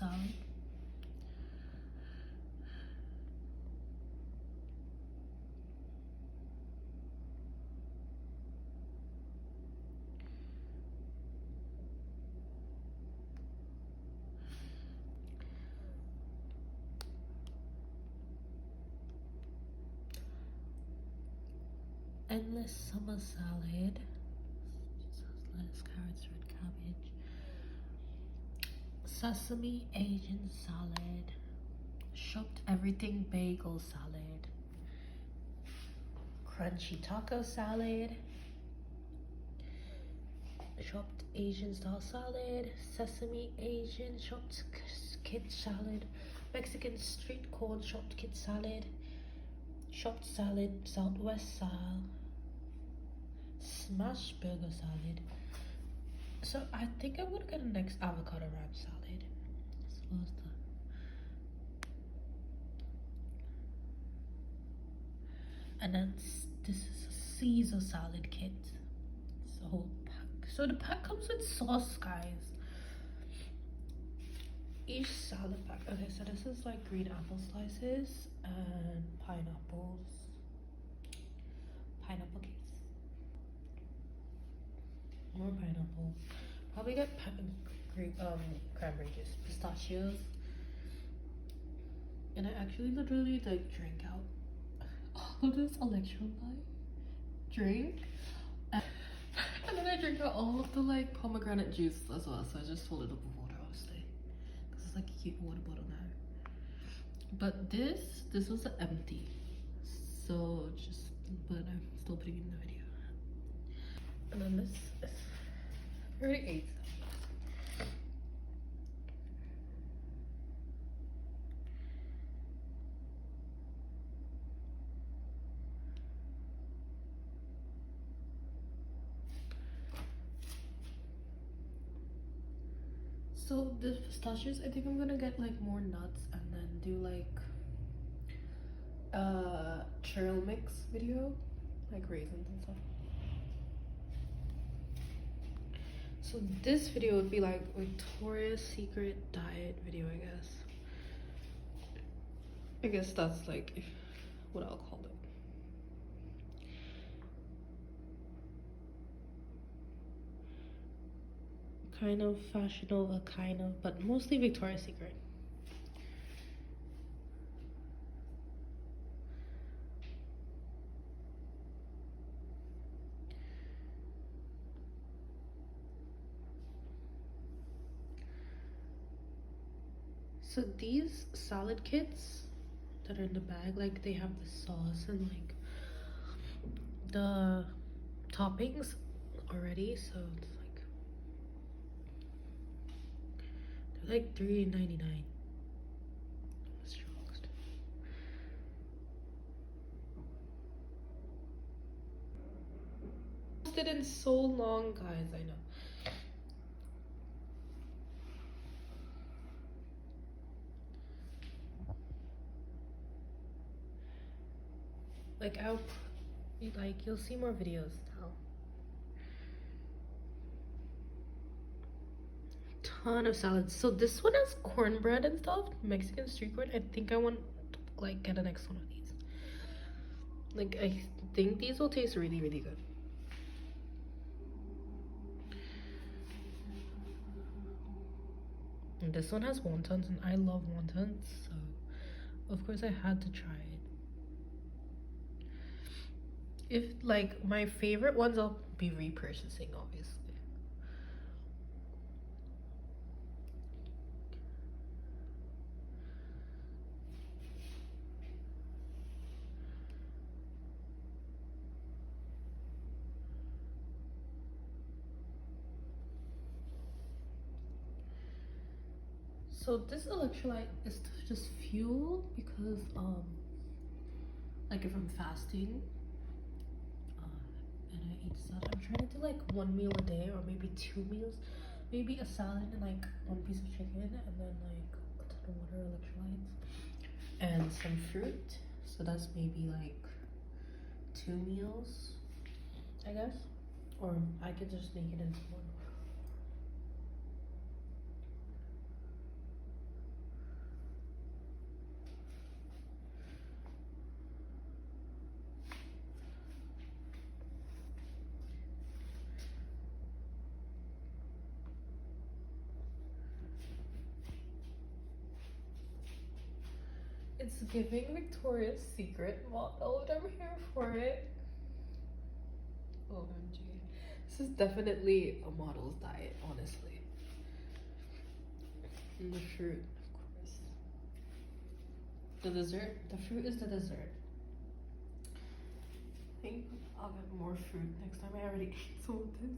salad. Endless summer salad. Lettuce, carrots, red cabbage. Sesame Asian salad. Chopped everything bagel salad. Crunchy taco salad. Chopped Asian style salad. Sesame Asian chopped kid salad. Mexican street corn chopped kid salad. Chopped salad Southwest style. Smashed burger salad. So I think I'm gonna get a next avocado wrap salad. So what's the and then this is a Caesar salad kit. It's a whole pack. So the pack comes with sauce, guys. Each salad pack. Okay, so this is like green apple slices and pineapples. Pineapple case. More pineapple. Probably get cranberry juice, pistachios. And I actually literally like drank out all of this electrolyte drink. And then I drank out all of the like pomegranate juice as well. So I just filled it up with water, obviously. Because it's like a cute water bottle now. But this was empty. So but I'm still putting it in the video. And then this is I already ate some. So the pistachios, I think I'm gonna get like more nuts and then do like trail mix video, like raisins and stuff. So this video would be like Victoria's Secret diet video, I guess. I guess that's like what I'll call it. Kind of Fashion Nova, kind of, but mostly Victoria's Secret. So these salad kits that are in the bag, like they have the sauce and like the toppings already, so it's like they're like $3.99. I was shocked. Posted in so long, guys. I know. Like you'll see more videos now. Ton of salads. So this one has cornbread and stuff, Mexican street corn. I think I want to like get the next one of these. Like I think these will taste really, really good. And this one has wontons, and I love wontons, so of course I had to try it. If like my favorite ones, I'll be repurchasing, obviously. So this electrolyte is just fuel because like if I'm fasting and I eat stuff, I'm trying to do like 1 meal a day or maybe 2 meals, maybe a salad and like 1 piece of chicken and then like a ton of water, electrolytes, and some fruit. So that's maybe like 2 meals, I guess, or I could just make it into one. It's giving Victoria's Secret model, and I'm here for it. OMG. This is definitely a model's diet, honestly. And the fruit, of course. The dessert? The fruit is the dessert. I think I'll get more fruit next time. I already ate some of this.